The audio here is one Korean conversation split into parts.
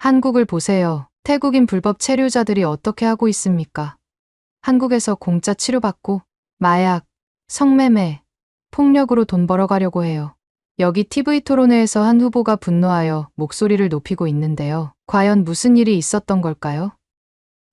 한국을 보세요. 태국인 불법 체류자들이 어떻게 하고 있습니까? 한국에서 공짜 치료받고 마약, 성매매, 폭력으로 돈 벌어가려고 해요. 여기 TV 토론회에서 한 후보가 분노하여 목소리를 높이고 있는데요. 과연 무슨 일이 있었던 걸까요?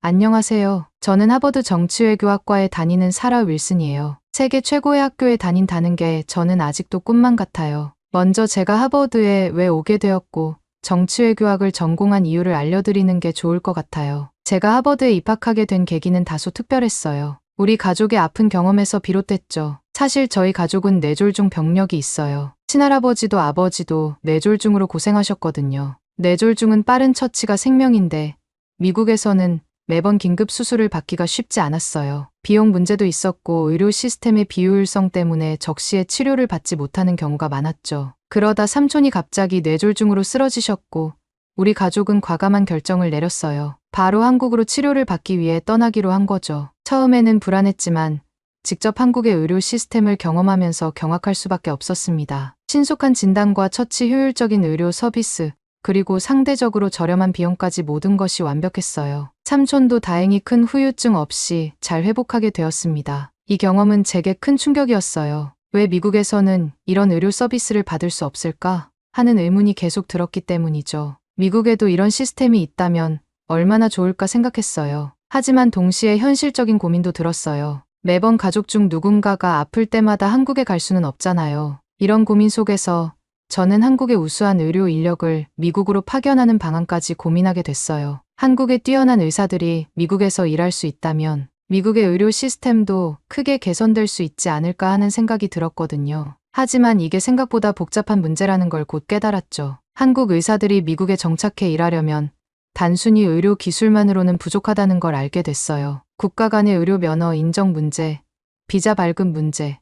안녕하세요. 저는 하버드 정치외교학과에 다니는 사라 윌슨이에요. 세계 최고의 학교에 다닌다는 게 저는 아직도 꿈만 같아요. 먼저 제가 하버드에 왜 오게 되었고 정치외교학을 전공한 이유를 알려드리는 게 좋을 것 같아요. 제가 하버드에 입학하게 된 계기는 다소 특별했어요. 우리 가족의 아픈 경험에서 비롯됐죠. 사실 저희 가족은 뇌졸중 병력이 있어요. 친할아버지도 아버지도 뇌졸중으로 고생하셨거든요. 뇌졸중은 빠른 처치가 생명인데 미국에서는 매번 긴급 수술을 받기가 쉽지 않았어요. 비용 문제도 있었고 의료 시스템의 비효율성 때문에 적시에 치료를 받지 못하는 경우가 많았죠. 그러다 삼촌이 갑자기 뇌졸중으로 쓰러지셨고 우리 가족은 과감한 결정을 내렸어요. 바로 한국으로 치료를 받기 위해 떠나기로 한 거죠. 처음에는 불안했지만 직접 한국의 의료 시스템을 경험하면서 경악할 수밖에 없었습니다. 신속한 진단과 처치, 효율적인 의료 서비스, 그리고 상대적으로 저렴한 비용까지 모든 것이 완벽했어요. 삼촌도 다행히 큰 후유증 없이 잘 회복하게 되었습니다. 이 경험은 제게 큰 충격이었어요. 왜 미국에서는 이런 의료 서비스를 받을 수 없을까? 하는 의문이 계속 들었기 때문이죠. 미국에도 이런 시스템이 있다면 얼마나 좋을까 생각했어요. 하지만 동시에 현실적인 고민도 들었어요. 매번 가족 중 누군가가 아플 때마다 한국에 갈 수는 없잖아요. 이런 고민 속에서 저는 한국의 우수한 의료 인력을 미국으로 파견하는 방안까지 고민하게 됐어요. 한국의 뛰어난 의사들이 미국에서 일할 수 있다면 미국의 의료 시스템도 크게 개선될 수 있지 않을까 하는 생각이 들었거든요. 하지만 이게 생각보다 복잡한 문제라는 걸 곧 깨달았죠. 한국 의사들이 미국에 정착해 일하려면 단순히 의료 기술만으로는 부족하다는 걸 알게 됐어요. 국가 간의 의료 면허 인정 문제, 비자 발급 문제,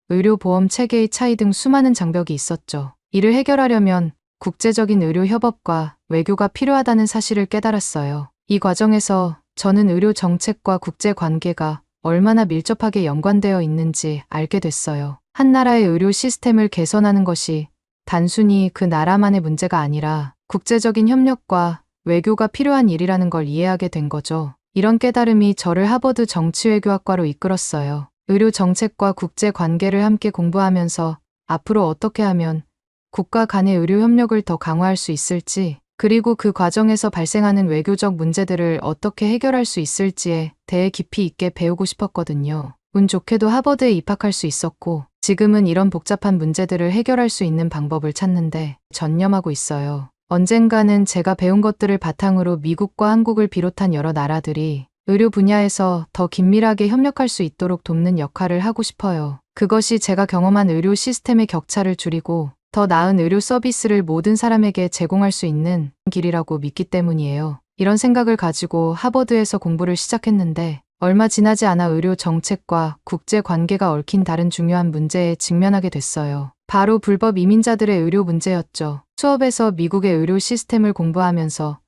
의료보험 체계의 차이 등 수많은 장벽이 있었죠. 이를 해결하려면 국제적인 의료 협업과 외교가 필요하다는 사실을 깨달았어요. 이 과정에서 저는 의료 정책과 국제 관계가 얼마나 밀접하게 연관되어 있는지 알게 됐어요. 한 나라의 의료 시스템을 개선하는 것이 단순히 그 나라만의 문제가 아니라 국제적인 협력과 외교가 필요한 일이라는 걸 이해하게 된 거죠. 이런 깨달음이 저를 하버드 정치외교학과로 이끌었어요. 의료 정책과 국제 관계를 함께 공부하면서 앞으로 어떻게 하면 국가 간의 의료 협력을 더 강화할 수 있을지, 그리고 그 과정에서 발생하는 외교적 문제들을 어떻게 해결할 수 있을지에 대해 깊이 있게 배우고 싶었거든요. 운 좋게도 하버드에 입학할 수 있었고, 지금은 이런 복잡한 문제들을 해결할 수 있는 방법을 찾는데 전념하고 있어요. 언젠가는 제가 배운 것들을 바탕으로 미국과 한국을 비롯한 여러 나라들이 의료 분야에서 더 긴밀하게 협력할 수 있도록 돕는 역할을 하고 싶어요. 그것이 제가 경험한 의료 시스템의 격차를 줄이고 더 나은 의료 서비스를 모든 사람에게 제공할 수 있는 길이라고 믿기 때문이에요. 이런 생각을 가지고 하버드에서 공부를 시작했는데 얼마 지나지 않아 의료 정책과 국제 관계가 얽힌 다른 중요한 문제에 직면하게 됐어요. 바로 불법 이민자들의 의료 문제였죠. 수업에서 미국의 의료 시스템을 공부하면서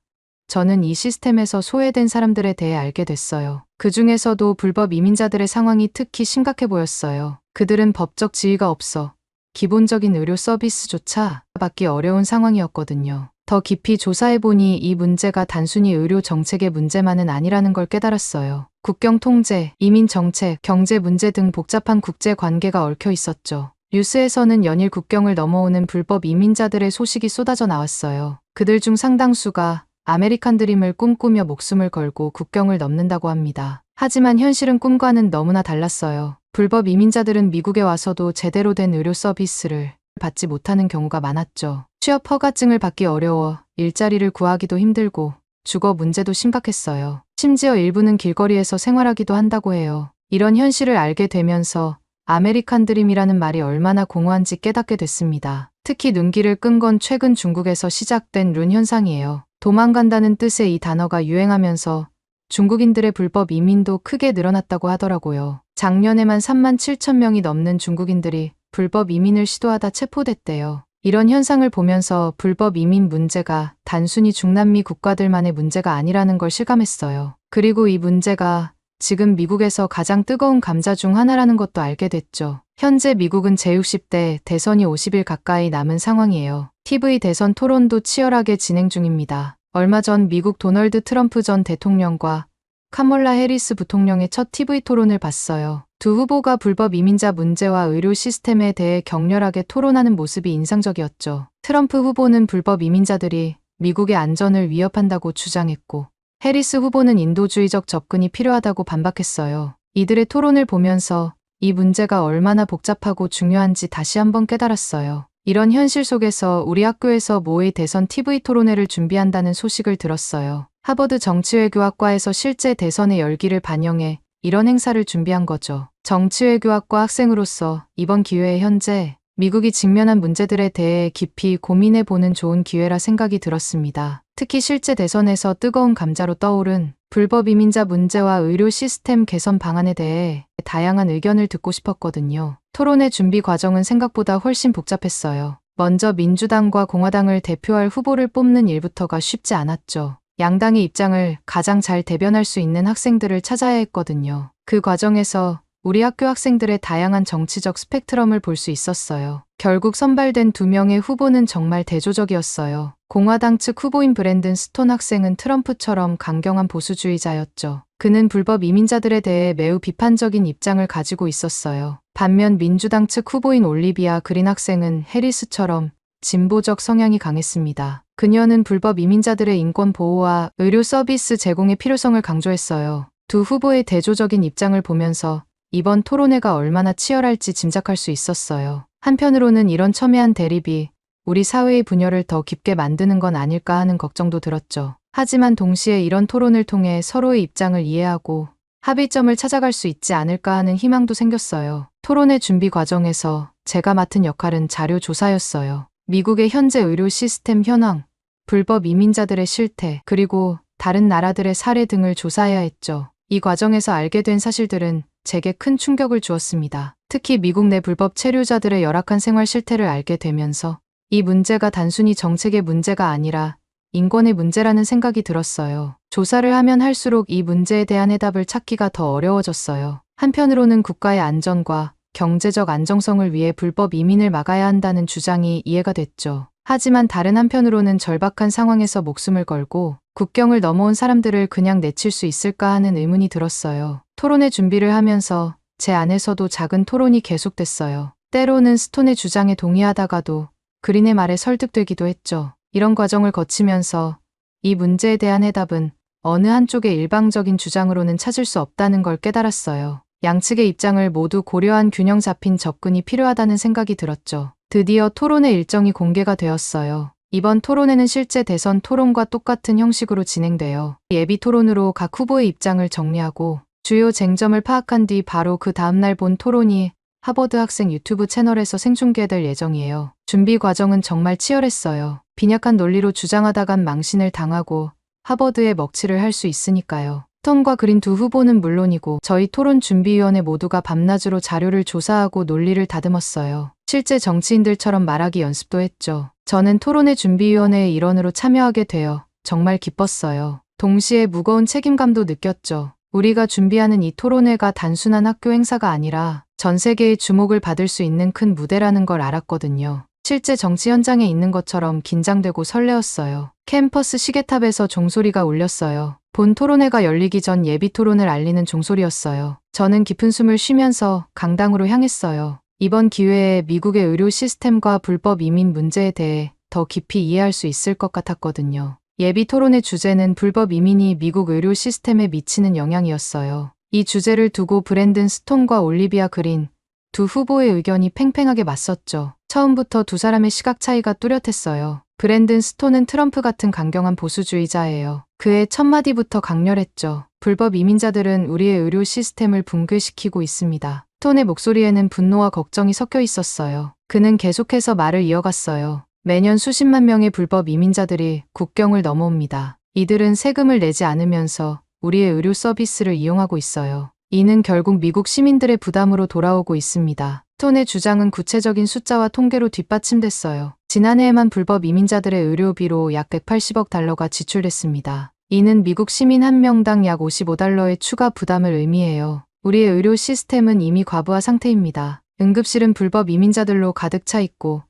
저는 이 시스템에서 소외된 사람들에 대해 알게 됐어요. 그 중에서도 불법 이민자들의 상황이 특히 심각해 보였어요. 그들은 법적 지위가 없어 기본적인 의료 서비스조차 받기 어려운 상황이었거든요. 더 깊이 조사해보니 이 문제가 단순히 의료 정책의 문제만은 아니라는 걸 깨달았어요. 국경 통제, 이민 정책, 경제 문제 등 복잡한 국제 관계가 얽혀 있었죠. 뉴스에서는 연일 국경을 넘어오는 불법 이민자들의 소식이 쏟아져 나왔어요. 그들 중 상당수가 아메리칸 드림을 꿈꾸며 목숨을 걸고 국경을 넘는다고 합니다. 하지만 현실은 꿈과는 너무나 달랐어요. 불법 이민자들은 미국에 와서도 제대로 된 의료 서비스를 받지 못하는 경우가 많았죠. 취업 허가증을 받기 어려워 일자리를 구하기도 힘들고 주거 문제도 심각했어요. 심지어 일부는 길거리에서 생활하기도 한다고 해요. 이런 현실을 알게 되면서 아메리칸 드림이라는 말이 얼마나 공허한지 깨닫게 됐습니다. 특히 눈길을 끈 건 최근 중국에서 시작된 룬 현상이에요. 도망간다는 뜻의 이 단어가 유행하면서 중국인들의 불법 이민도 크게 늘어났다고 하더라고요. 작년에만 3만 7천 명이 넘는 중국인들이 불법 이민을 시도하다 체포됐대요. 이런 현상을 보면서 불법 이민 문제가 단순히 중남미 국가들만의 문제가 아니라는 걸 실감했어요. 그리고 이 문제가 지금 미국에서 가장 뜨거운 감자 중 하나라는 것도 알게 됐죠. 현재 미국은 제60대 대선이 50일 가까이 남은 상황이에요. TV 대선 토론도 치열하게 진행 중입니다. 얼마 전 미국 도널드 트럼프 전 대통령과 카멀라 해리스 부통령의 첫 TV 토론을 봤어요. 두 후보가 불법 이민자 문제와 의료 시스템에 대해 격렬하게 토론하는 모습이 인상적이었죠. 트럼프 후보는 불법 이민자들이 미국의 안전을 위협한다고 주장했고, 해리스 후보는 인도주의적 접근이 필요하다고 반박했어요. 이들의 토론을 보면서 이 문제가 얼마나 복잡하고 중요한지 다시 한번 깨달았어요. 이런 현실 속에서 우리 학교에서 모의 대선 TV 토론회를 준비한다는 소식을 들었어요. 하버드 정치외교학과에서 실제 대선의 열기를 반영해 이런 행사를 준비한 거죠. 정치외교학과 학생으로서 이번 기회에 현재 미국이 직면한 문제들에 대해 깊이 고민해보는 좋은 기회라 생각이 들었습니다. 특히 실제 대선에서 뜨거운 감자로 떠오른 불법 이민자 문제와 의료 시스템 개선 방안에 대해 다양한 의견을 듣고 싶었거든요. 토론회 준비 과정은 생각보다 훨씬 복잡했어요. 먼저 민주당과 공화당을 대표할 후보를 뽑는 일부터가 쉽지 않았죠. 양당의 입장을 가장 잘 대변할 수 있는 학생들을 찾아야 했거든요. 그 과정에서 우리 학교 학생들의 다양한 정치적 스펙트럼을 볼 수 있었어요. 결국 선발된 2명의 후보는 정말 대조적이었어요. 공화당 측 후보인 브랜든 스톤 학생은 트럼프처럼 강경한 보수주의자였죠. 그는 불법 이민자들에 대해 매우 비판적인 입장을 가지고 있었어요. 반면 민주당 측 후보인 올리비아 그린 학생은 해리스처럼 진보적 성향이 강했습니다. 그녀는 불법 이민자들의 인권 보호와 의료 서비스 제공의 필요성을 강조했어요. 두 후보의 대조적인 입장을 보면서 이번 토론회가 얼마나 치열할지 짐작할 수 있었어요. 한편으로는 이런 첨예한 대립이 우리 사회의 분열을 더 깊게 만드는 건 아닐까 하는 걱정도 들었죠. 하지만 동시에 이런 토론을 통해 서로의 입장을 이해하고 합의점을 찾아갈 수 있지 않을까 하는 희망도 생겼어요. 토론회 준비 과정에서 제가 맡은 역할은 자료 조사였어요. 미국의 현재 의료 시스템 현황, 불법 이민자들의 실태, 그리고 다른 나라들의 사례 등을 조사해야 했죠. 이 과정에서 알게 된 사실들은 제게 큰 충격을 주었습니다. 특히 미국 내 불법 체류자들의 열악한 생활 실태를 알게 되면서 이 문제가 단순히 정책의 문제가 아니라 인권의 문제라는 생각이 들었어요. 조사를 하면 할수록 이 문제에 대한 해답을 찾기가 더 어려워졌어요. 한편으로는 국가의 안전과 경제적 안정성을 위해 불법 이민을 막아야 한다는 주장이 이해가 됐죠. 하지만 다른 한편으로는 절박한 상황에서 목숨을 걸고 국경을 넘어온 사람들을 그냥 내칠 수 있을까 하는 의문이 들었어요. 토론회 준비를 하면서 제 안에서도 작은 토론이 계속됐어요. 때로는 스톤의 주장에 동의하다가도 그린의 말에 설득되기도 했죠. 이런 과정을 거치면서 이 문제에 대한 해답은 어느 한쪽의 일방적인 주장으로는 찾을 수 없다는 걸 깨달았어요. 양측의 입장을 모두 고려한 균형 잡힌 접근이 필요하다는 생각이 들었죠. 드디어 토론회 일정이 공개가 되었어요. 이번 토론회는 실제 대선 토론과 똑같은 형식으로 진행되어 예비 토론으로 각 후보의 입장을 정리하고 주요 쟁점을 파악한 뒤 바로 그 다음날 본 토론이 하버드 학생 유튜브 채널에서 생중계될 예정이에요. 준비 과정은 정말 치열했어요. 빈약한 논리로 주장하다간 망신을 당하고 하버드에 먹칠을 할 수 있으니까요. 스톤과 그린 두 후보는 물론이고 저희 토론 준비위원회 모두가 밤낮으로 자료를 조사하고 논리를 다듬었어요. 실제 정치인들처럼 말하기 연습도 했죠. 저는 토론회 준비위원회의 일원으로 참여하게 되어 정말 기뻤어요. 동시에 무거운 책임감도 느꼈죠. 우리가 준비하는 이 토론회가 단순한 학교 행사가 아니라 전 세계의 주목을 받을 수 있는 큰 무대라는 걸 알았거든요. 실제 정치 현장에 있는 것처럼 긴장되고 설레었어요. 캠퍼스 시계탑에서 종소리가 울렸어요. 본 토론회가 열리기 전 예비 토론을 알리는 종소리였어요. 저는 깊은 숨을 쉬면서 강당으로 향했어요. 이번 기회에 미국의 의료 시스템과 불법 이민 문제에 대해 더 깊이 이해할 수 있을 것 같았거든요. 예비 토론의 주제는 불법 이민이 미국 의료 시스템에 미치는 영향이었어요. 이 주제를 두고 브랜든 스톤과 올리비아 그린 두 후보의 의견이 팽팽하게 맞섰죠. 처음부터 두 사람의 시각 차이가 뚜렷했어요. 브랜든 스톤은 트럼프 같은 강경한 보수주의자예요. 그의 첫 마디부터 강렬했죠. 불법 이민자들은 우리의 의료 시스템을 붕괴시키고 있습니다. 스톤의 목소리에는 분노와 걱정이 섞여 있었어요. 그는 계속해서 말을 이어갔어요. 매년 수십만 명의 불법 이민자들이 국경을 넘어옵니다. 이들은 세금을 내지 않으면서 우리의 의료 서비스를 이용하고 있어요. 이는 결국 미국 시민들의 부담으로 돌아오고 있습니다. 스톤의 주장은 구체적인 숫자와 통계로 뒷받침됐어요. 지난해에만 불법 이민자들의 의료비로 약 180억 달러가 지출됐습니다. 이는 미국 시민 한 명당 약 55달러의 추가 부담을 의미해요. 우리의 의료 시스템은 이미 과부하 상태입니다. 응급실은 불법 이민자들로 가득 차 있고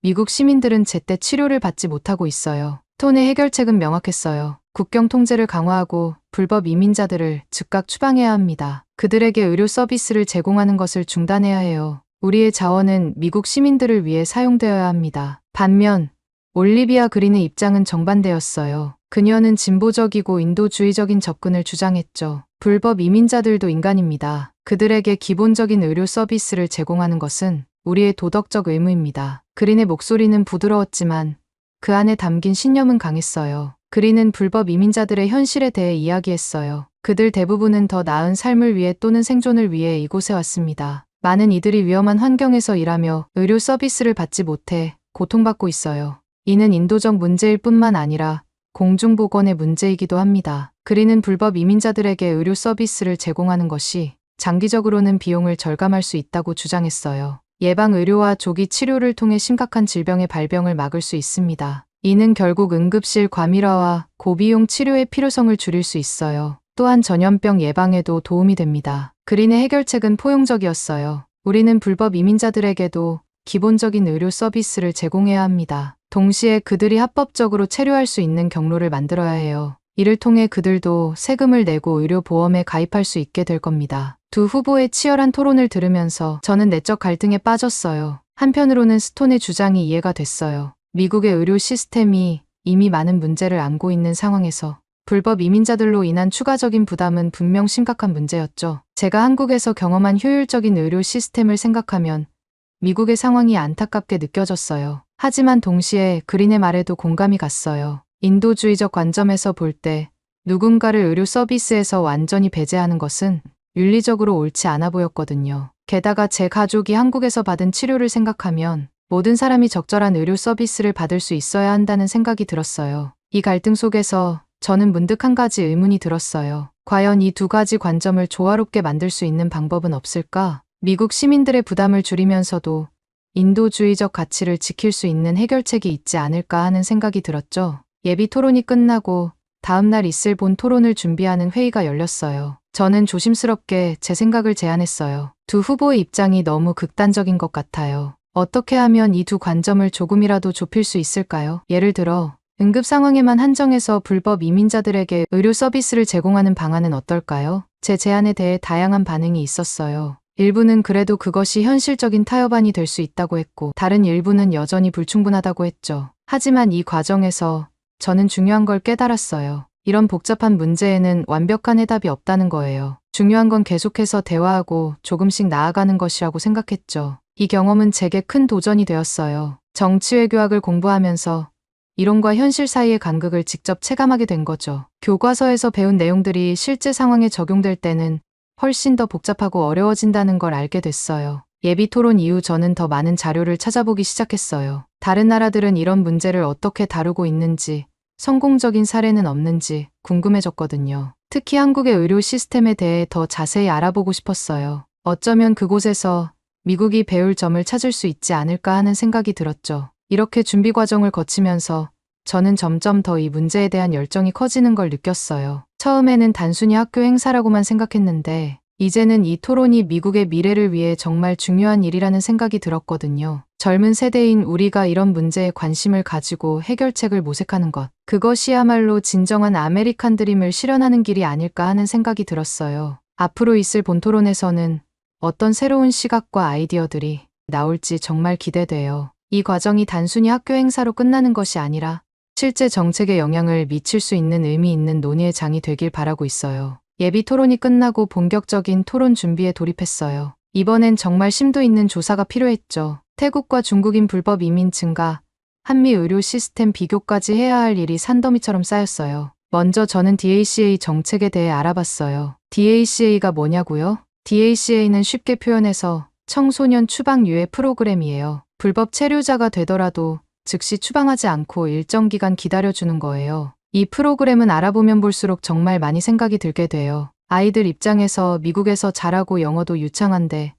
미국 시민들은 제때 치료를 받지 못하고 있어요. 톤의 해결책은 명확했어요. 국경 통제를 강화하고 불법 이민자들을 즉각 추방해야 합니다. 그들에게 의료 서비스를 제공하는 것을 중단해야 해요. 우리의 자원은 미국 시민들을 위해 사용되어야 합니다. 반면 올리비아 그린의 입장은 정반대였어요. 그녀는 진보적이고 인도주의적인 접근을 주장했죠. 불법 이민자들도 인간입니다. 그들에게 기본적인 의료 서비스를 제공하는 것은 우리의 도덕적 의무입니다. 그린의 목소리는 부드러웠지만 그 안에 담긴 신념은 강했어요. 그린은 불법 이민자들의 현실에 대해 이야기했어요. 그들 대부분은 더 나은 삶을 위해 또는 생존을 위해 이곳에 왔습니다. 많은 이들이 위험한 환경에서 일하며 의료 서비스를 받지 못해 고통받고 있어요. 이는 인도적 문제일 뿐만 아니라 공중보건의 문제이기도 합니다. 그린은 불법 이민자들에게 의료 서비스를 제공하는 것이 장기적으로는 비용을 절감할 수 있다고 주장했어요. 예방의료와 조기 치료를 통해 심각한 질병의 발병을 막을 수 있습니다. 이는 결국 응급실 과밀화와 고비용 치료의 필요성을 줄일 수 있어요. 또한 전염병 예방에도 도움이 됩니다. 그린의 해결책은 포용적이었어요. 우리는 불법 이민자들에게도 기본적인 의료 서비스를 제공해야 합니다. 동시에 그들이 합법적으로 체류할 수 있는 경로를 만들어야 해요. 이를 통해 그들도 세금을 내고 의료보험에 가입할 수 있게 될 겁니다. 두 후보의 치열한 토론을 들으면서 저는 내적 갈등에 빠졌어요. 한편으로는 스톤의 주장이 이해가 됐어요. 미국의 의료 시스템이 이미 많은 문제를 안고 있는 상황에서 불법 이민자들로 인한 추가적인 부담은 분명 심각한 문제였죠. 제가 한국에서 경험한 효율적인 의료 시스템을 생각하면 미국의 상황이 안타깝게 느껴졌어요. 하지만 동시에 그린의 말에도 공감이 갔어요. 인도주의적 관점에서 볼 때 누군가를 의료 서비스에서 완전히 배제하는 것은 윤리적으로 옳지 않아 보였거든요. 게다가 제 가족이 한국에서 받은 치료를 생각하면 모든 사람이 적절한 의료 서비스를 받을 수 있어야 한다는 생각이 들었어요. 이 갈등 속에서 저는 문득 한 가지 의문이 들었어요. 과연 이 두 가지 관점을 조화롭게 만들 수 있는 방법은 없을까? 미국 시민들의 부담을 줄이면서도 인도주의적 가치를 지킬 수 있는 해결책이 있지 않을까 하는 생각이 들었죠. 예비 토론이 끝나고 다음날 있을 본 토론을 준비하는 회의가 열렸어요. 저는 조심스럽게 제 생각을 제안했어요. 두 후보의 입장이 너무 극단적인 것 같아요. 어떻게 하면 이 두 관점을 조금이라도 좁힐 수 있을까요? 예를 들어 응급 상황에만 한정해서 불법 이민자들에게 의료 서비스를 제공하는 방안은 어떨까요? 제 제안에 대해 다양한 반응이 있었어요. 일부는 그래도 그것이 현실적인 타협안이 될 수 있다고 했고, 다른 일부는 여전히 불충분하다고 했죠. 하지만 이 과정에서 저는 중요한 걸 깨달았어요. 이런 복잡한 문제에는 완벽한 해답이 없다는 거예요. 중요한 건 계속해서 대화하고 조금씩 나아가는 것이라고 생각했죠. 이 경험은 제게 큰 도전이 되었어요. 정치외교학을 공부하면서 이론과 현실 사이의 간극을 직접 체감하게 된 거죠. 교과서에서 배운 내용들이 실제 상황에 적용될 때는 훨씬 더 복잡하고 어려워진다는 걸 알게 됐어요. 예비 토론 이후 저는 더 많은 자료를 찾아보기 시작했어요. 다른 나라들은 이런 문제를 어떻게 다루고 있는지, 성공적인 사례는 없는지 궁금해졌거든요. 특히 한국의 의료 시스템에 대해 더 자세히 알아보고 싶었어요. 어쩌면 그곳에서 미국이 배울 점을 찾을 수 있지 않을까 하는 생각이 들었죠. 이렇게 준비 과정을 거치면서 저는 점점 더 이 문제에 대한 열정이 커지는 걸 느꼈어요. 처음에는 단순히 학교 행사라고만 생각했는데 이제는 이 토론이 미국의 미래를 위해 정말 중요한 일이라는 생각이 들었거든요. 젊은 세대인 우리가 이런 문제에 관심을 가지고 해결책을 모색하는 것, 그것이야말로 진정한 아메리칸 드림을 실현하는 길이 아닐까 하는 생각이 들었어요. 앞으로 있을 본토론에서는 어떤 새로운 시각과 아이디어들이 나올지 정말 기대돼요. 이 과정이 단순히 학교 행사로 끝나는 것이 아니라 실제 정책에 영향을 미칠 수 있는 의미 있는 논의의 장이 되길 바라고 있어요. 예비 토론이 끝나고 본격적인 토론 준비에 돌입했어요. 이번엔 정말 심도 있는 조사가 필요했죠. 태국과 중국인 불법 이민 증가, 한미 의료 시스템 비교까지 해야 할 일이 산더미처럼 쌓였어요. 먼저 저는 DACA 정책에 대해 알아봤어요. DACA가 뭐냐고요? DACA는 쉽게 표현해서 청소년 추방 유예 프로그램이에요. 불법 체류자가 되더라도 즉시 추방하지 않고 일정 기간 기다려주는 거예요. 이 프로그램은 알아보면 볼수록 정말 많이 생각이 들게 돼요. 아이들 입장에서 미국에서 자라고 영어도 유창한데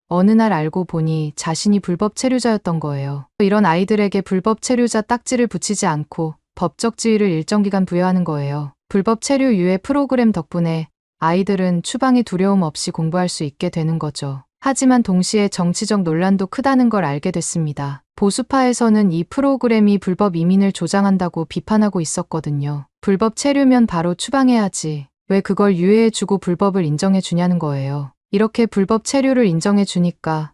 어느 날 알고 보니 자신이 불법 체류자였던 거예요. 이런 아이들에게 불법 체류자 딱지를 붙이지 않고 법적 지위를 일정 기간 부여하는 거예요. 불법 체류 유예 프로그램 덕분에 아이들은 추방의 두려움 없이 공부할 수 있게 되는 거죠. 하지만 동시에 정치적 논란도 크다는 걸 알게 됐습니다. 보수파에서는 이 프로그램이 불법 이민을 조장한다고 비판하고 있었거든요. 불법 체류면 바로 추방해야지. 왜 그걸 유예해주고 불법을 인정해주냐는 거예요. 이렇게 불법 체류를 인정해주니까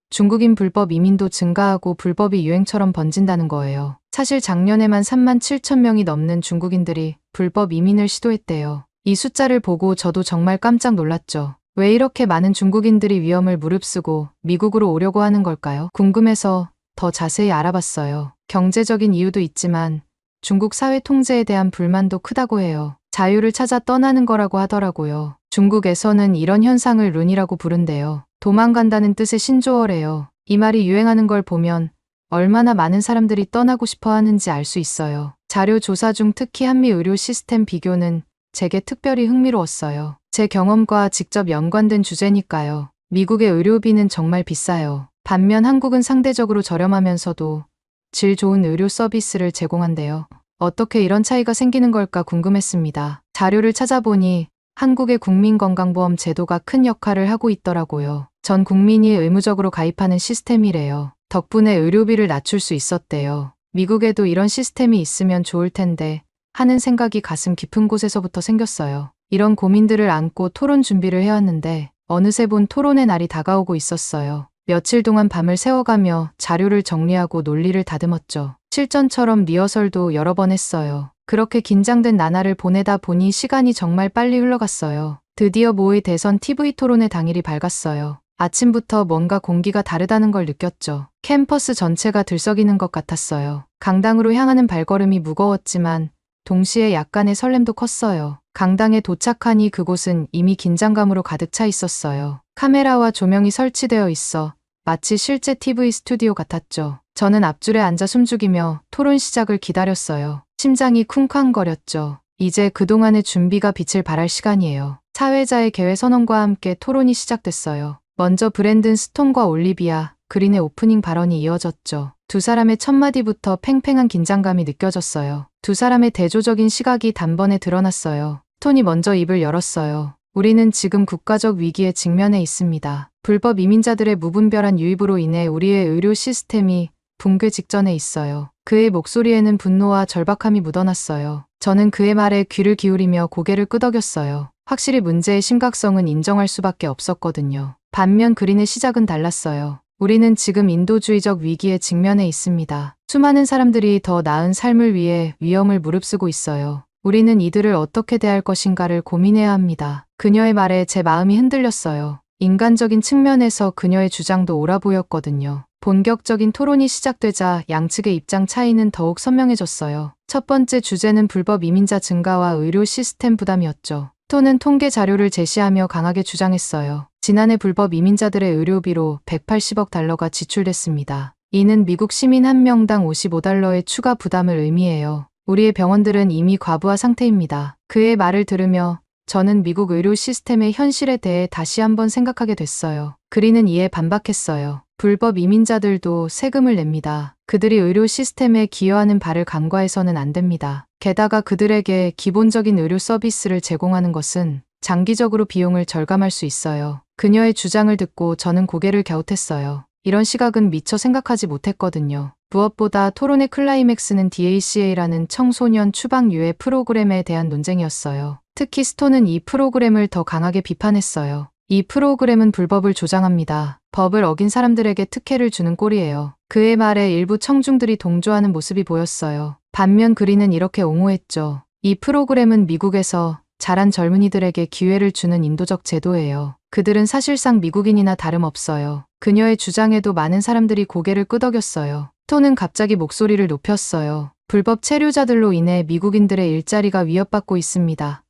중국인 불법 이민도 증가하고 불법이 유행처럼 번진다는 거예요. 사실 작년에만 3만 7천 명이 넘는 중국인들이 불법 이민을 시도했대요. 이 숫자를 보고 저도 정말 깜짝 놀랐죠. 왜 이렇게 많은 중국인들이 위험을 무릅쓰고 미국으로 오려고 하는 걸까요? 궁금해서 더 자세히 알아봤어요. 경제적인 이유도 있지만 중국 사회 통제에 대한 불만도 크다고 해요. 자유를 찾아 떠나는 거라고 하더라고요. 중국에서는 이런 현상을 룬이라고 부른대요. 도망간다는 뜻의 신조어래요. 이 말이 유행하는 걸 보면 얼마나 많은 사람들이 떠나고 싶어 하는지 알 수 있어요. 자료 조사 중 특히 한미 의료 시스템 비교는 제게 특별히 흥미로웠어요. 제 경험과 직접 연관된 주제니까요. 미국의 의료비는 정말 비싸요. 반면 한국은 상대적으로 저렴하면서도 질 좋은 의료 서비스를 제공한대요. 어떻게 이런 차이가 생기는 걸까 궁금했습니다. 자료를 찾아보니 한국의 국민건강보험 제도가 큰 역할을 하고 있더라고요. 전 국민이 의무적으로 가입하는 시스템이래요. 덕분에 의료비를 낮출 수 있었대요. 미국에도 이런 시스템이 있으면 좋을 텐데 하는 생각이 가슴 깊은 곳에서부터 생겼어요. 이런 고민들을 안고 토론 준비를 해왔는데 어느새 본 토론의 날이 다가오고 있었어요. 며칠 동안 밤을 새워가며 자료를 정리하고 논리를 다듬었죠. 실전처럼 리허설도 여러 번 했어요. 그렇게 긴장된 나날을 보내다 보니 시간이 정말 빨리 흘러갔어요. 드디어 모의 대선 TV 토론의 당일이 밝았어요. 아침부터 뭔가 공기가 다르다는 걸 느꼈죠. 캠퍼스 전체가 들썩이는 것 같았어요. 강당으로 향하는 발걸음이 무거웠지만 동시에 약간의 설렘도 컸어요. 강당에 도착하니 그곳은 이미 긴장감으로 가득 차 있었어요. 카메라와 조명이 설치되어 있어 마치 실제 TV 스튜디오 같았죠. 저는 앞줄에 앉아 숨죽이며 토론 시작을 기다렸어요. 심장이 쿵쾅거렸죠. 이제 그동안의 준비가 빛을 발할 시간이에요. 사회자의 개회 선언과 함께 토론이 시작됐어요. 먼저 브랜든 스톤과 올리비아 그린의 오프닝 발언이 이어졌죠. 두 사람의 첫 마디부터 팽팽한 긴장감이 느껴졌어요. 두 사람의 대조적인 시각이 단번에 드러났어요. 스톤이 먼저 입을 열었어요. 우리는 지금 국가적 위기에 직면해 있습니다. 불법 이민자들의 무분별한 유입으로 인해 우리의 의료 시스템이 붕괴 직전에 있어요. 그의 목소리에는 분노와 절박함이 묻어났어요. 저는 그의 말에 귀를 기울이며 고개를 끄덕였어요. 확실히 문제의 심각성은 인정할 수밖에 없었거든요. 반면 그린의 시작은 달랐어요. 우리는 지금 인도주의적 위기에 직면해 있습니다. 수많은 사람들이 더 나은 삶을 위해 위험을 무릅쓰고 있어요. 우리는 이들을 어떻게 대할 것인가를 고민해야 합니다. 그녀의 말에 제 마음이 흔들렸어요. 인간적인 측면에서 그녀의 주장도 옳아 보였거든요. 본격적인 토론이 시작되자 양측의 입장 차이는 더욱 선명해졌어요. 첫 번째 주제는 불법 이민자 증가와 의료 시스템 부담이었죠. 스톤은 통계 자료를 제시하며 강하게 주장했어요. 지난해 불법 이민자들의 의료비로 180억 달러가 지출됐습니다. 이는 미국 시민 한 명당 55달러의 추가 부담을 의미해요. 우리의 병원들은 이미 과부하 상태입니다. 그의 말을 들으며 저는 미국 의료 시스템의 현실에 대해 다시 한번 생각하게 됐어요. 그린은 이에 반박했어요. 불법 이민자들도 세금을 냅니다. 그들이 의료 시스템에 기여하는 바를 간과해서는 안 됩니다. 게다가 그들에게 기본적인 의료 서비스를 제공하는 것은 장기적으로 비용을 절감할 수 있어요. 그녀의 주장을 듣고 저는 고개를 갸웃했어요. 이런 시각은 미처 생각하지 못했거든요. 무엇보다 토론의 클라이맥스는 DACA라는 청소년 추방 유예 프로그램에 대한 논쟁이었어요. 특히 스톤은 이 프로그램을 더 강하게 비판했어요. 이 프로그램은 불법을 조장합니다. 법을 어긴 사람들에게 특혜를 주는 꼴이에요. 그의 말에 일부 청중들이 동조하는 모습이 보였어요. 반면 그린은 이렇게 옹호했죠. 이 프로그램은 미국에서 자란 젊은이들에게 기회를 주는 인도적 제도예요. 그들은 사실상 미국인이나 다름없어요. 그녀의 주장에도 많은 사람들이 고개를 끄덕였어요. 스톤은 갑자기 목소리를 높였어요. 불법 체류자들로 인해 미국인들의 일자리가 위협받고 있습니다.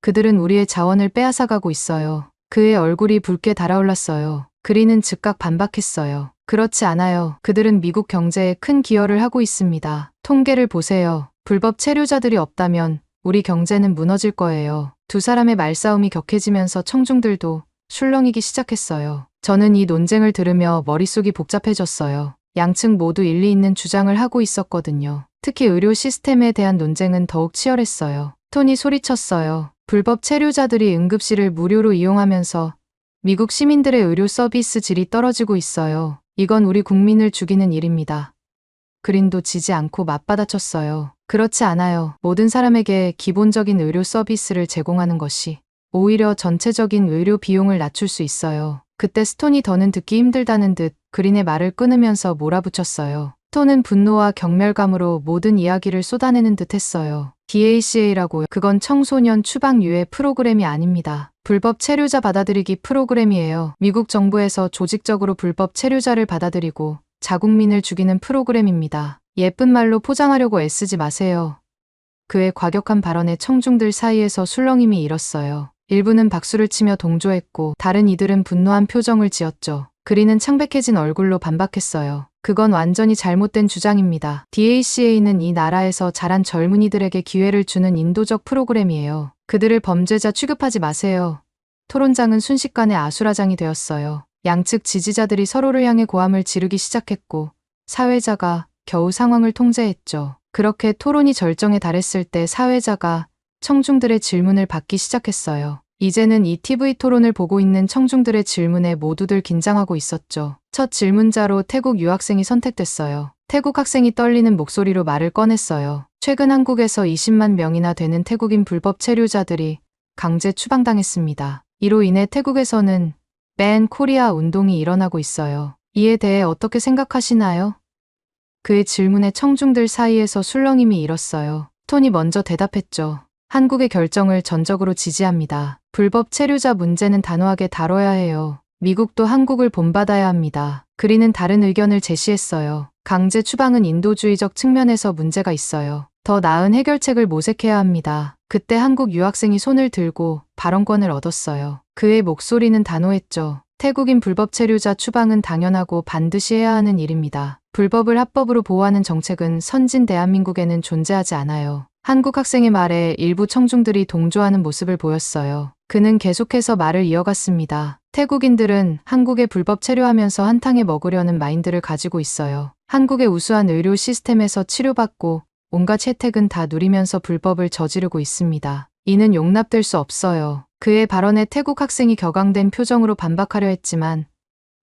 그들은 우리의 자원을 빼앗아가고 있어요. 그의 얼굴이 붉게 달아올랐어요. 그린은 즉각 반박했어요. 그렇지 않아요. 그들은 미국 경제에 큰 기여를 하고 있습니다. 통계를 보세요. 불법 체류자들이 없다면 우리 경제는 무너질 거예요. 두 사람의 말싸움이 격해지면서 청중들도 술렁이기 시작했어요. 저는 이 논쟁을 들으며 머릿속이 복잡해졌어요. 양측 모두 일리 있는 주장을 하고 있었거든요. 특히 의료 시스템에 대한 논쟁은 더욱 치열했어요. 톤이 소리쳤어요. 불법 체류자들이 응급실을 무료로 이용하면서 미국 시민들의 의료 서비스 질이 떨어지고 있어요. 이건 우리 국민을 죽이는 일입니다. 그린도 지지 않고 맞받아쳤어요. 그렇지 않아요. 모든 사람에게 기본적인 의료 서비스를 제공하는 것이 오히려 전체적인 의료 비용을 낮출 수 있어요. 그때 스톤이 더는 듣기 힘들다는 듯 그린의 말을 끊으면서 몰아붙였어요. 스톤은 분노와 경멸감으로 모든 이야기를 쏟아내는 듯 했어요. DACA라고요. 그건 청소년 추방 유해 프로그램이 아닙니다. 불법 체류자 받아들이기 프로그램이에요. 미국 정부에서 조직적으로 불법 체류자를 받아들이고 자국민을 죽이는 프로그램입니다. 예쁜 말로 포장하려고 애쓰지 마세요. 그의 과격한 발언에 청중들 사이에서 술렁임이 일었어요. 일부는 박수를 치며 동조했고 다른 이들은 분노한 표정을 지었죠. 그린은 창백해진 얼굴로 반박했어요. 그건 완전히 잘못된 주장입니다. DACA는 이 나라에서 자란 젊은이들에게 기회를 주는 인도적 프로그램이에요. 그들을 범죄자 취급하지 마세요. 토론장은 순식간에 아수라장이 되었어요. 양측 지지자들이 서로를 향해 고함을 지르기 시작했고 사회자가 겨우 상황을 통제했죠. 그렇게 토론이 절정에 달했을 때 사회자가 청중들의 질문을 받기 시작했어요. 이제는 이 TV 토론을 보고 있는 청중들의 질문에 모두들 긴장하고 있었죠. 첫 질문자로 태국 유학생이 선택됐어요. 태국 학생이 떨리는 목소리로 말을 꺼냈어요. 최근 한국에서 20만 명이나 되는 태국인 불법 체류자들이 강제 추방당했습니다. 이로 인해 태국에서는 밴 코리아 운동이 일어나고 있어요. 이에 대해 어떻게 생각하시나요? 그의 질문에 청중들 사이에서 술렁임이 일었어요. 톤이 먼저 대답했죠. 한국의 결정을 전적으로 지지합니다. 불법 체류자 문제는 단호하게 다뤄야 해요. 미국도 한국을 본받아야 합니다. 그린은 다른 의견을 제시했어요. 강제 추방은 인도주의적 측면에서 문제가 있어요. 더 나은 해결책을 모색해야 합니다. 그때 한국 유학생이 손을 들고 발언권을 얻었어요. 그의 목소리는 단호했죠. 태국인 불법 체류자 추방은 당연하고 반드시 해야 하는 일입니다. 불법을 합법으로 보호하는 정책은 선진 대한민국에는 존재하지 않아요. 한국 학생의 말에 일부 청중들이 동조하는 모습을 보였어요. 그는 계속해서 말을 이어갔습니다. 태국인들은 한국에 불법 체류하면서 한탕에 먹으려는 마인드를 가지고 있어요. 한국의 우수한 의료 시스템에서 치료받고 온갖 혜택은 다 누리면서 불법을 저지르고 있습니다. 이는 용납될 수 없어요. 그의 발언에 태국 학생이 격앙된 표정으로 반박하려 했지만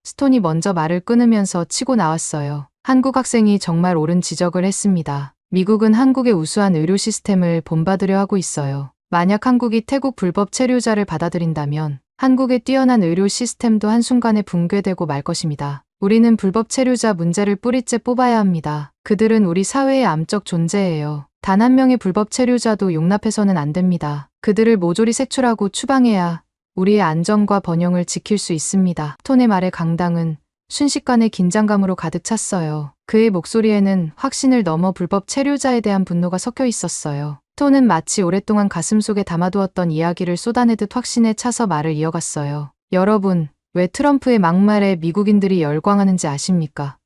스톤이 먼저 말을 끊으면서 치고 나왔어요. 한국 학생이 정말 옳은 지적을 했습니다. 미국은 한국의 우수한 의료 시스템을 본받으려 하고 있어요. 만약 한국이 태국 불법 체류자를 받아들인다면 한국의 뛰어난 의료 시스템도 한순간에 붕괴되고 말 것입니다. 우리는 불법 체류자 문제를 뿌리째 뽑아야 합니다. 그들은 우리 사회의 암적 존재예요. 단 한 명의 불법 체류자도 용납해서는 안 됩니다. 그들을 모조리 색출하고 추방해야 우리의 안전과 번영을 지킬 수 있습니다. 톤의 말의 강당은 순식간에 긴장감으로 가득 찼어요. 그의 목소리에는 확신을 넘어 불법 체류자에 대한 분노가 섞여 있었어요. 톤은 마치 오랫동안 가슴속에 담아두었던 이야기를 쏟아내듯 확신에 차서 말을 이어갔어요. 여러분, 왜 트럼프의 막말에 미국인들이 열광하는지 아십니까?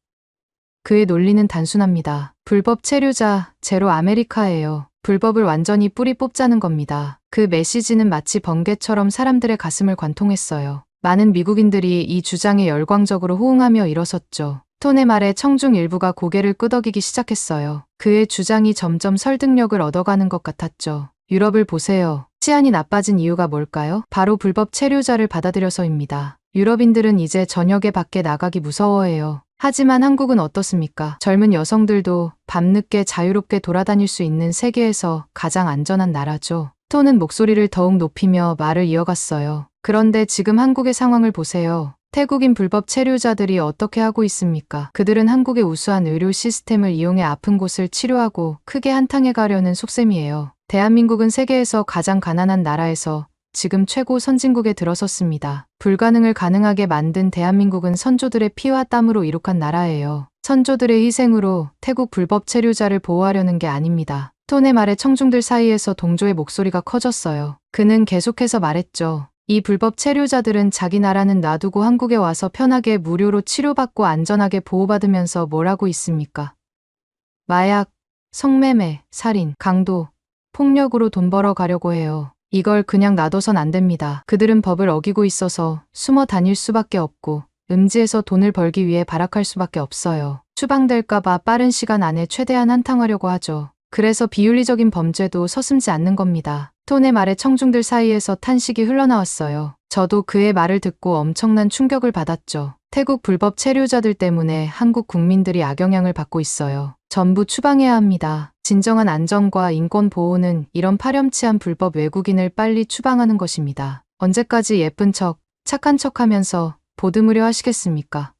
그의 논리는 단순합니다. 불법 체류자, 제로 아메리카예요. 불법을 완전히 뿌리 뽑자는 겁니다. 그 메시지는 마치 번개처럼 사람들의 가슴을 관통했어요. 많은 미국인들이 이 주장에 열광적으로 호응하며 일어섰죠. 톤의 말에 청중 일부가 고개를 끄덕이기 시작했어요. 그의 주장이 점점 설득력을 얻어가는 것 같았죠. 유럽을 보세요. 치안이 나빠진 이유가 뭘까요? 바로 불법 체류자를 받아들여서입니다. 유럽인들은 이제 저녁에 밖에 나가기 무서워해요. 하지만 한국은 어떻습니까? 젊은 여성들도 밤늦게 자유롭게 돌아다닐 수 있는 세계에서 가장 안전한 나라죠. 톤은 목소리를 더욱 높이며 말을 이어갔어요. 그런데 지금 한국의 상황을 보세요. 태국인 불법 체류자들이 어떻게 하고 있습니까? 그들은 한국의 우수한 의료 시스템을 이용해 아픈 곳을 치료하고 크게 한탕해 가려는 속셈이에요. 대한민국은 세계에서 가장 가난한 나라에서 지금 최고 선진국에 들어섰습니다. 불가능을 가능하게 만든 대한민국은 선조들의 피와 땀으로 이룩한 나라예요. 선조들의 희생으로 태국 불법 체류자를 보호하려는 게 아닙니다. 톤의 말에 청중들 사이에서 동조의 목소리가 커졌어요. 그는 계속해서 말했죠. 이 불법 체류자들은 자기 나라는 놔두고 한국에 와서 편하게 무료로 치료받고 안전하게 보호받으면서 뭘 하고 있습니까? 마약, 성매매, 살인, 강도, 폭력으로 돈 벌어 가려고 해요. 이걸 그냥 놔둬선 안 됩니다. 그들은 법을 어기고 있어서 숨어 다닐 수밖에 없고 음지에서 돈을 벌기 위해 발악할 수밖에 없어요. 추방될까봐 빠른 시간 안에 최대한 한탕하려고 하죠. 그래서 비윤리적인 범죄도 서슴지 않는 겁니다. 톤의 말에 청중들 사이에서 탄식이 흘러나왔어요. 저도 그의 말을 듣고 엄청난 충격을 받았죠. 태국 불법 체류자들 때문에 한국 국민들이 악영향을 받고 있어요. 전부 추방해야 합니다. 진정한 안전과 인권 보호는 이런 파렴치한 불법 외국인을 빨리 추방하는 것입니다. 언제까지 예쁜 척, 착한 척 하면서 보듬으려 하시겠습니까?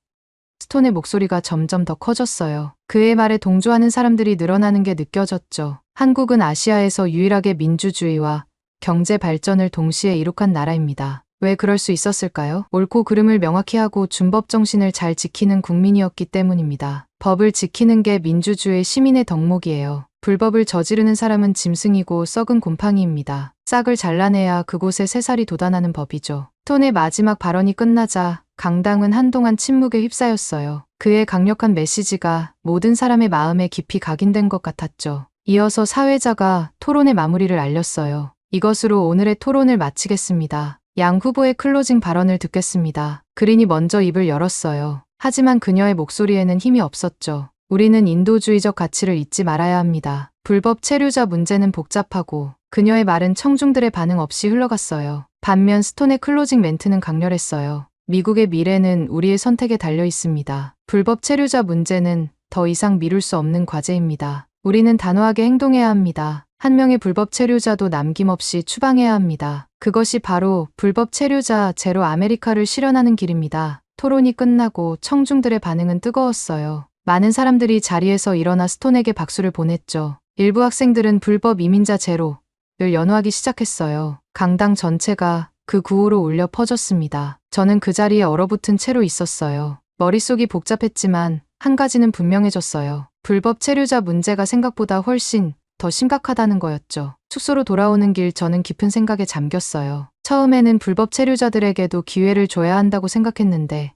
스톤의 목소리가 점점 더 커졌어요. 그의 말에 동조하는 사람들이 늘어나는 게 느껴졌죠. 한국은 아시아에서 유일하게 민주주의와 경제 발전을 동시에 이룩한 나라입니다. 왜 그럴 수 있었을까요? 옳고 그름을 명확히 하고 준법 정신을 잘 지키는 국민이었기 때문입니다. 법을 지키는 게 민주주의 시민의 덕목이에요. 불법을 저지르는 사람은 짐승이고 썩은 곰팡이입니다. 싹을 잘라내야 그곳에 새살이 돋아나는 법이죠. 톤의 마지막 발언이 끝나자 강당은 한동안 침묵에 휩싸였어요. 그의 강력한 메시지가 모든 사람의 마음에 깊이 각인된 것 같았죠. 이어서 사회자가 토론의 마무리를 알렸어요. 이것으로 오늘의 토론을 마치겠습니다. 양 후보의 클로징 발언을 듣겠습니다. 그린이 먼저 입을 열었어요. 하지만 그녀의 목소리에는 힘이 없었죠. 우리는 인도주의적 가치를 잊지 말아야 합니다. 불법 체류자 문제는 복잡하고 그녀의 말은 청중들의 반응 없이 흘러갔어요. 반면 스톤의 클로징 멘트는 강렬했어요. 미국의 미래는 우리의 선택에 달려 있습니다. 불법 체류자 문제는 더 이상 미룰 수 없는 과제입니다. 우리는 단호하게 행동해야 합니다. 한 명의 불법 체류자도 남김없이 추방해야 합니다. 그것이 바로 불법 체류자 제로 아메리카를 실현하는 길입니다. 토론이 끝나고 청중들의 반응은 뜨거웠어요. 많은 사람들이 자리에서 일어나 스톤에게 박수를 보냈죠. 일부 학생들은 불법 이민자 제로를 연호하기 시작했어요. 강당 전체가 그 구호로 울려 퍼졌습니다. 저는 그 자리에 얼어붙은 채로 있었어요. 머릿속이 복잡했지만 한 가지는 분명해졌어요. 불법 체류자 문제가 생각보다 훨씬 더 심각하다는 거였죠. 숙소로 돌아오는 길 저는 깊은 생각에 잠겼어요. 처음에는 불법 체류자들에게도 기회를 줘야 한다고 생각했는데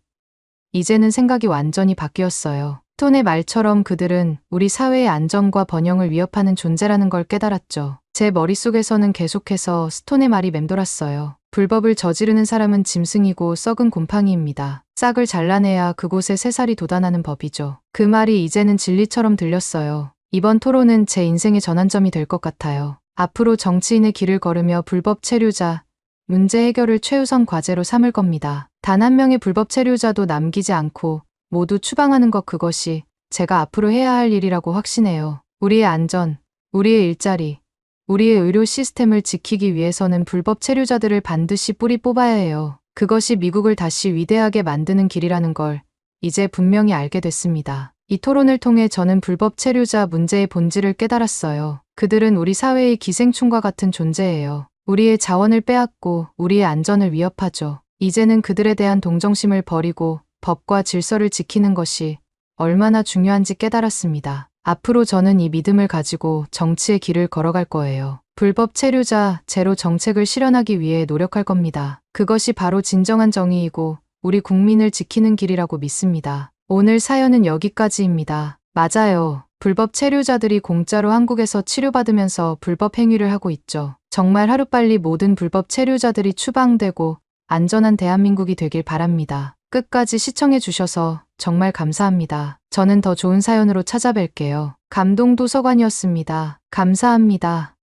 이제는 생각이 완전히 바뀌었어요. 톤의 말처럼 그들은 우리 사회의 안전과 번영을 위협하는 존재라는 걸 깨달았죠. 제 머릿속에서는 계속해서 스톤의 말이 맴돌았어요. 불법을 저지르는 사람은 짐승이고 썩은 곰팡이입니다. 싹을 잘라내야 그곳에 새살이 돋아나는 법이죠. 그 말이 이제는 진리처럼 들렸어요. 이번 토론은 제 인생의 전환점이 될 것 같아요. 앞으로 정치인의 길을 걸으며 불법 체류자 문제 해결을 최우선 과제로 삼을 겁니다. 단 한 명의 불법 체류자도 남기지 않고 모두 추방하는 것, 그것이 제가 앞으로 해야 할 일이라고 확신해요. 우리의 안전, 우리의 일자리, 우리의 의료 시스템을 지키기 위해서는 불법 체류자들을 반드시 뿌리 뽑아야 해요. 그것이 미국을 다시 위대하게 만드는 길이라는 걸 이제 분명히 알게 됐습니다. 이 토론을 통해 저는 불법 체류자 문제의 본질을 깨달았어요. 그들은 우리 사회의 기생충과 같은 존재예요. 우리의 자원을 빼앗고 우리의 안전을 위협하죠. 이제는 그들에 대한 동정심을 버리고 법과 질서를 지키는 것이 얼마나 중요한지 깨달았습니다. 앞으로 저는 이 믿음을 가지고 정치의 길을 걸어갈 거예요. 불법 체류자 제로 정책을 실현하기 위해 노력할 겁니다. 그것이 바로 진정한 정의이고 우리 국민을 지키는 길이라고 믿습니다. 오늘 사연은 여기까지입니다. 맞아요. 불법 체류자들이 공짜로 한국에서 치료받으면서 불법 행위를 하고 있죠. 정말 하루빨리 모든 불법 체류자들이 추방되고 안전한 대한민국이 되길 바랍니다. 끝까지 시청해 주셔서 정말 감사합니다. 저는 더 좋은 사연으로 찾아뵐게요. 감동도서관이었습니다. 감사합니다.